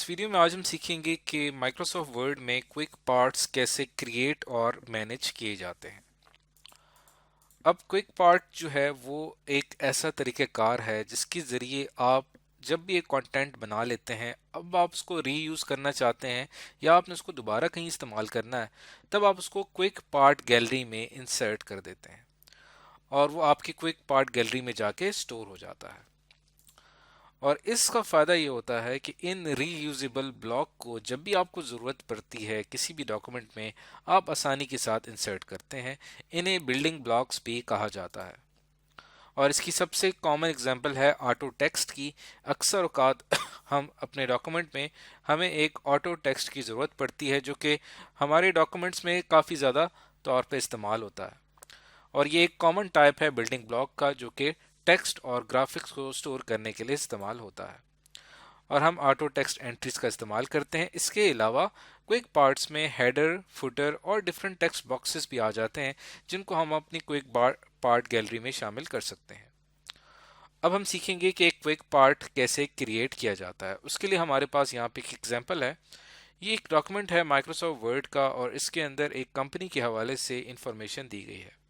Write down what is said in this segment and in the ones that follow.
इस वीडियो में आज हम सीखेंगे कि माइक्रोसॉफ्ट वर्ड में क्विक पार्ट्स कैसे क्रिएट और मैनेज किए जाते हैं। अब क्विक पार्ट जो है वो एक ऐसा तरीक़ाकार है जिसके ज़रिए आप जब भी एक कंटेंट बना लेते हैं, अब आप उसको रीयूज़ करना चाहते हैं या आपने उसको दोबारा कहीं इस्तेमाल करना है, तब आप उसको क्विक पार्ट गैलरी में इंसर्ट कर देते हैं और वो आपकी क्विक पार्ट गैलरी में जाके स्टोर हो जाता है। और इसका फ़ायदा ये होता है कि इन रीयूजेबल ब्लॉक को जब भी आपको ज़रूरत पड़ती है किसी भी डॉक्यूमेंट में, आप आसानी के साथ इंसर्ट करते हैं। इन्हें बिल्डिंग ब्लॉक्स भी कहा जाता है और इसकी सबसे कॉमन एग्जांपल है ऑटो टेक्स्ट की। अक्सर औकात हम अपने डॉक्यूमेंट में हमें एक ऑटो टेक्स्ट की ज़रूरत पड़ती है जो कि हमारे डॉक्यूमेंट्स में काफ़ी ज़्यादा तौर पे इस्तेमाल होता है और ये एक कॉमन टाइप है बिल्डिंग ब्लॉक का जो कि टेक्स्ट और ग्राफिक्स को स्टोर करने के लिए इस्तेमाल होता है और हम ऑटो टेक्स्ट एंट्रीज का इस्तेमाल करते हैं। इसके अलावा क्विक पार्ट्स में हेडर, फुटर और डिफरेंट टेक्स्ट बॉक्सेस भी आ जाते हैं जिनको हम अपनी क्विक पार्ट गैलरी में शामिल कर सकते हैं। अब हम सीखेंगे कि एक क्विक पार्ट कैसे क्रिएट किया जाता है। उसके लिए हमारे पास यहाँ पे एक एग्जांपल है। ये एक डॉक्यूमेंट है माइक्रोसॉफ्ट वर्ड का और इसके अंदर एक कंपनी के हवाले से इंफॉर्मेशन दी गई है।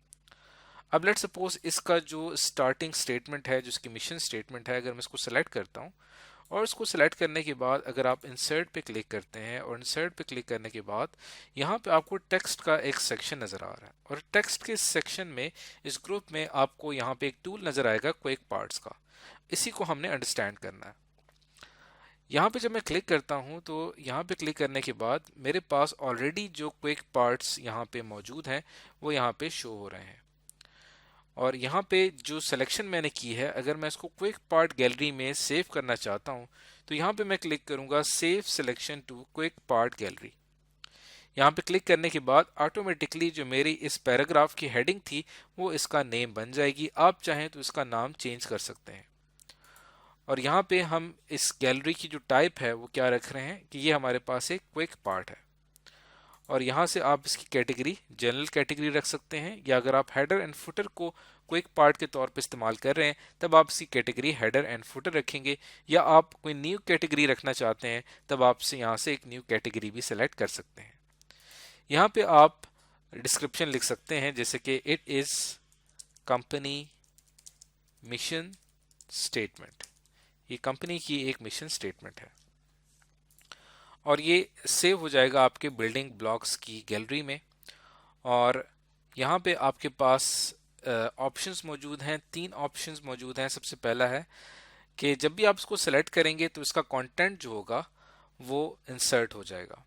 अब लेट सपोज इसका जो स्टार्टिंग स्टेटमेंट है, जो इसकी मिशन स्टेटमेंट है, अगर मैं इसको सेलेक्ट करता हूँ और इसको सेलेक्ट करने के बाद अगर आप इंसर्ट पे क्लिक करते हैं और इंसर्ट पे क्लिक करने के बाद यहाँ पे आपको टेक्स्ट का एक सेक्शन नज़र आ रहा है और टेक्स्ट के सेक्शन में इस ग्रुप में आपको यहाँ पे एक टूल नज़र आएगा क्विक पार्ट्स का। इसी को हमने अंडरस्टैंड करना है। यहाँ पे जब मैं क्लिक करता हूँ तो यहाँ पे क्लिक करने के बाद मेरे पास ऑलरेडी जो क्विक पार्ट्स यहाँ पे मौजूद हैं वो यहाँ पे शो हो रहे हैं और यहाँ पे जो सिलेक्शन मैंने की है, अगर मैं इसको क्विक पार्ट गैलरी में सेव करना चाहता हूँ तो यहाँ पे मैं क्लिक करूँगा save selection to quick part gallery. यहाँ पे क्लिक करने के बाद ऑटोमेटिकली जो मेरी इस पैराग्राफ की हेडिंग थी वो इसका नेम बन जाएगी। आप चाहें तो इसका नाम चेंज कर सकते हैं और यहाँ पे हम इस गैलरी की जो टाइप है वो क्या रख रहे हैं कि ये हमारे पास एक क्विक पार्ट है और यहाँ से आप इसकी कैटेगरी जनरल कैटेगरी रख सकते हैं या अगर आप हेडर एंड फुटर को क्विक पार्ट के तौर पे इस्तेमाल कर रहे हैं तब आप इसकी कैटेगरी हेडर एंड फुटर रखेंगे या आप कोई न्यू कैटेगरी रखना चाहते हैं तब आप से यहाँ से एक न्यू कैटेगरी भी सिलेक्ट कर सकते हैं। यहाँ पे आप डिस्क्रिप्शन लिख सकते हैं जैसे कि it is company mission statement. ये कंपनी की एक मिशन स्टेटमेंट है और ये सेव हो जाएगा आपके बिल्डिंग ब्लॉक्स की गैलरी में। और यहाँ पे आपके पास ऑप्शंस मौजूद हैं, 3 ऑप्शंस मौजूद हैं। सबसे पहला है कि जब भी आप इसको सेलेक्ट करेंगे तो इसका कंटेंट जो होगा वो इंसर्ट हो जाएगा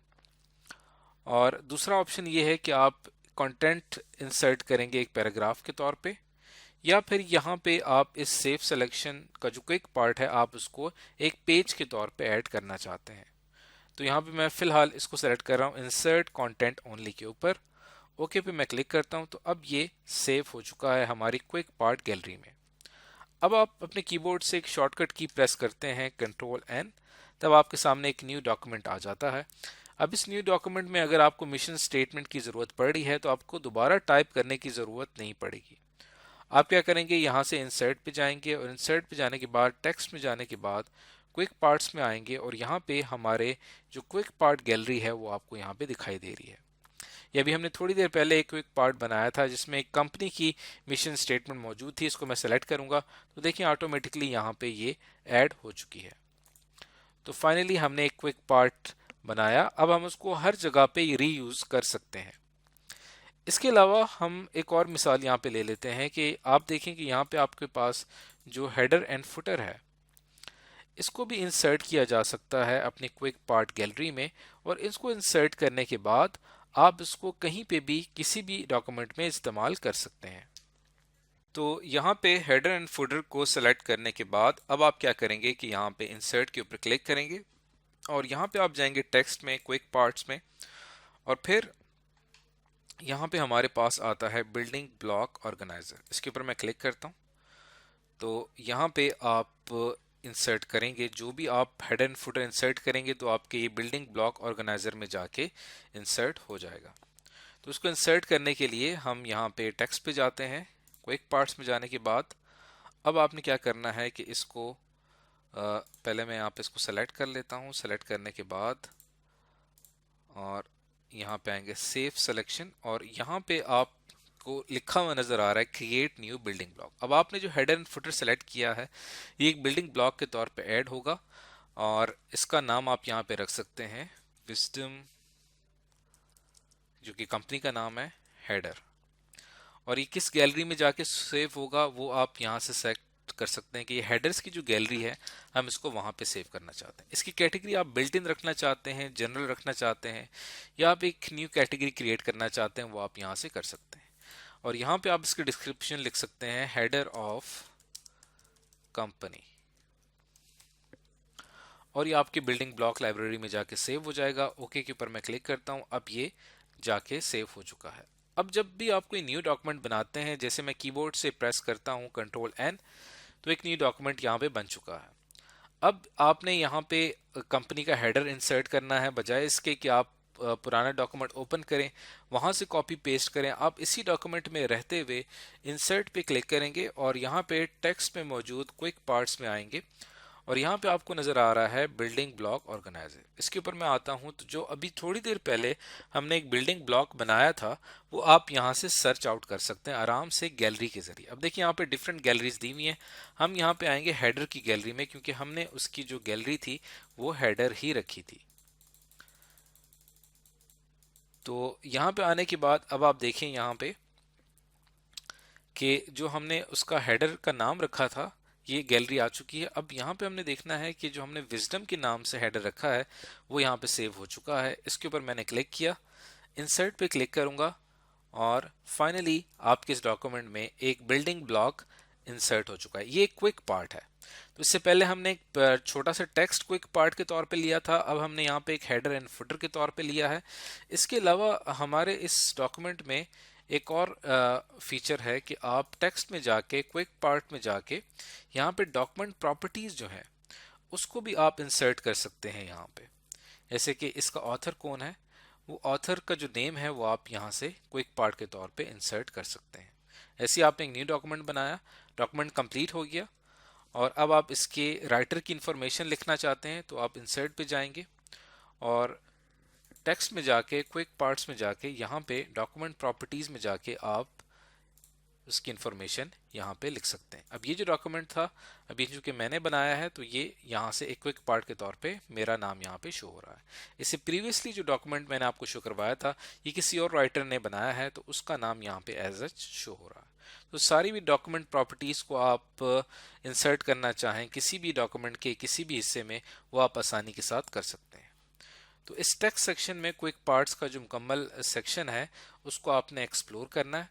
और दूसरा ऑप्शन ये है कि आप कंटेंट इंसर्ट करेंगे एक पैराग्राफ के तौर पे या फिर यहाँ पे आप इस सेव सिलेक्शन का जो क्विक पार्ट है आप उसको एक पेज के तौर पे ऐड करना चाहते हैं। तो यहाँ पे मैं फिलहाल इसको सेलेक्ट कर रहा हूँ इंसर्ट कंटेंट ओनली के ऊपर। ओके पे मैं क्लिक करता हूँ तो अब ये सेव हो चुका है हमारी क्विक पार्ट गैलरी में। अब आप अपने कीबोर्ड से एक शॉर्टकट की प्रेस करते हैं कंट्रोल एन, तब आपके सामने एक न्यू डॉक्यूमेंट आ जाता है। अब इस न्यू डॉक्यूमेंट में अगर आपको मिशन स्टेटमेंट की ज़रूरत पड़ रही है तो आपको दोबारा टाइप करने की ज़रूरत नहीं पड़ेगी। आप क्या करेंगे, यहाँ से इंसर्ट पे जाएंगे और इंसर्ट पे जाने के बाद टेक्स्ट में जाने के बाद क्विक पार्ट्स में आएंगे और यहाँ पे हमारे जो क्विक पार्ट गैलरी है वो आपको यहाँ पे दिखाई दे रही है। ये अभी हमने थोड़ी देर पहले एक क्विक पार्ट बनाया था जिसमें एक कंपनी की मिशन स्टेटमेंट मौजूद थी। इसको मैं सेलेक्ट करूंगा तो देखिए ऑटोमेटिकली यहाँ पे ये ऐड हो चुकी है। तो फाइनली हमने एक क्विक पार्ट बनाया। अब हम उसको हर जगह पे रीयूज कर सकते हैं। इसके अलावा हम एक और मिसाल यहाँ पे ले लेते हैं कि आप देखें कि यहाँ पे आपके पास जो हेडर एंड फुटर है इसको भी इंसर्ट किया जा सकता है अपनी क्विक पार्ट गैलरी में और इसको इंसर्ट करने के बाद आप इसको कहीं पे भी किसी भी डॉक्यूमेंट में इस्तेमाल कर सकते हैं। तो यहाँ पे हेडर एंड फुटर को सेलेक्ट करने के बाद अब आप क्या करेंगे कि यहाँ पे इंसर्ट के ऊपर क्लिक करेंगे और यहाँ पे आप जाएंगे टेक्स्ट में क्विक पार्ट्स में और फिर यहाँ पे हमारे पास आता है बिल्डिंग ब्लॉक ऑर्गेनाइजर। इसके ऊपर मैं क्लिक करता हूँ तो यहाँ पे आप इंसर्ट करेंगे जो भी आप हेड एंड फुटर इंसर्ट करेंगे तो आपके ये बिल्डिंग ब्लॉक ऑर्गेनाइजर में जाके इंसर्ट हो जाएगा। तो उसको इंसर्ट करने के लिए हम यहाँ पे टेक्स्ट पे जाते हैं। क्विक पार्ट्स में जाने के बाद अब आपने क्या करना है कि इसको पहले मैं यहाँ पे इसको सेलेक्ट कर लेता हूँ। सेलेक्ट करने के बाद और यहाँ पे आएंगे सेव सिलेक्शन, और यहाँ पे आपको लिखा हुआ नजर आ रहा है क्रिएट न्यू बिल्डिंग ब्लॉक। अब आपने जो हेडर एंड फुटर सेलेक्ट किया है ये एक बिल्डिंग ब्लॉक के तौर पे ऐड होगा, और इसका नाम आप यहाँ पे रख सकते हैं विजडम, जो कि कंपनी का नाम है, हेडर। और ये किस गैलरी में जाके सेव होगा वो आप यहाँ से सेलेक्ट कर सकते हैं कि ये हेडर्स की जो गैलरी है हम इसको वहाँ पे सेव करना चाहते हैं। इसकी कैटेगरी आप बिल्ट इन रखना चाहते हैं, जनरल रखना चाहते हैं, या आप एक न्यू कैटेगरी क्रिएट करना चाहते हैं, वो आप यहाँ से कर सकते हैं। और यहाँ पे आप इसकी डिस्क्रिप्शन लिख सकते हैं हेडर ऑफ कंपनी, और ये आपकी बिल्डिंग ब्लॉक लाइब्रेरी में जाके सेव हो जाएगा। ओके के ऊपर मैं क्लिक करता हूँ, अब ये जाके सेव हो चुका है। अब जब भी आप कोई न्यू डॉक्यूमेंट बनाते हैं, जैसे मैं कीबोर्ड से प्रेस करता हूँ कंट्रोल एन, तो एक न्यू डॉक्यूमेंट यहाँ पे बन चुका है। अब आपने यहाँ पे कंपनी का हेडर इंसर्ट करना है, बजाय इसके कि आप पुराना डॉक्यूमेंट ओपन करें वहां से कॉपी पेस्ट करें, आप इसी डॉक्यूमेंट में रहते हुए इंसर्ट पे क्लिक करेंगे और यहाँ पे टेक्स्ट में मौजूद क्विक पार्ट्स में आएंगे, और यहाँ पे आपको नजर आ रहा है बिल्डिंग ब्लॉक ऑर्गेनाइजर। इसके ऊपर मैं आता हूँ तो जो अभी थोड़ी देर पहले हमने एक बिल्डिंग ब्लॉक बनाया था वो आप यहाँ से सर्च आउट कर सकते हैं आराम से गैलरी के जरिए। अब देखिए यहाँ पे डिफरेंट गैलरीज दी हुई हैं। हम यहाँ पे आएंगे हेडर की गैलरी में, क्योंकि हमने उसकी जो गैलरी थी वो हेडर ही रखी थी। तो यहाँ पे आने के बाद अब आप देखें यहाँ पे कि जो हमने उसका हेडर का नाम रखा था ये गैलरी आ चुकी है। अब यहाँ पे हमने देखना है कि जो हमने विजडम के नाम से हेडर रखा है वो यहाँ पे सेव हो चुका है। इसके ऊपर मैंने क्लिक किया, इंसर्ट पे क्लिक करूंगा, और फाइनली आपके इस डॉक्यूमेंट में एक बिल्डिंग ब्लॉक इंसर्ट हो चुका है। ये एक क्विक पार्ट है। तो इससे पहले हमने एक छोटा सा टेक्स्ट क्विक पार्ट के तौर पे लिया था, अब हमने यहाँ पे एक हेडर एंड फुटर के तौर पे लिया है। इसके अलावा हमारे इस डॉक्यूमेंट में एक और फीचर है कि आप टेक्स्ट में जाके क्विक पार्ट में जाके यहाँ पे डॉक्यूमेंट प्रॉपर्टीज जो है उसको भी आप इंसर्ट कर सकते हैं यहाँ पे। जैसे कि इसका ऑथर कौन है, वो ऑथर का जो नेम है वो आप यहाँ से क्विक पार्ट के तौर पे इंसर्ट कर सकते हैं। ऐसे आपने एक न्यू डॉक्यूमेंट बनाया, डॉक्यूमेंट कंप्लीट हो गया, और अब आप इसके राइटर की इंफॉर्मेशन लिखना चाहते हैं तो आप इंसर्ट पे जाएंगे और टेक्स्ट में जाके क्विक पार्ट्स में जाके यहाँ पे डॉक्यूमेंट प्रॉपर्टीज में जाके आप उसकी इंफॉर्मेशन यहाँ पे लिख सकते हैं। अब ये जो डॉक्यूमेंट था अभी चूंकि मैंने बनाया है तो ये यहाँ से एक क्विक पार्ट के तौर पे मेरा नाम यहाँ पे शो हो रहा है। इससे प्रीवियसली जो डॉक्यूमेंट मैंने आपको शो करवाया था ये किसी और राइटर ने बनाया है तो उसका नाम यहाँ पे एज सच शो हो रहा है। तो सारी भी डॉक्यूमेंट प्रॉपर्टीज को आप इंसर्ट करना चाहें किसी भी डॉक्यूमेंट के किसी भी हिस्से में वो आप आसानी के साथ कर सकते हैं। तो इस टेक्स्ट सेक्शन में क्विक पार्ट्स का जो मुकम्मल सेक्शन है उसको आपने एक्सप्लोर करना है।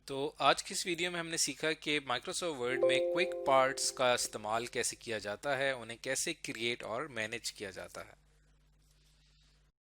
तो आज की इस वीडियो में हमने सीखा कि माइक्रोसॉफ्ट वर्ड में क्विक पार्ट्स का इस्तेमाल कैसे किया जाता है, उन्हें कैसे क्रिएट और मैनेज किया जाता है।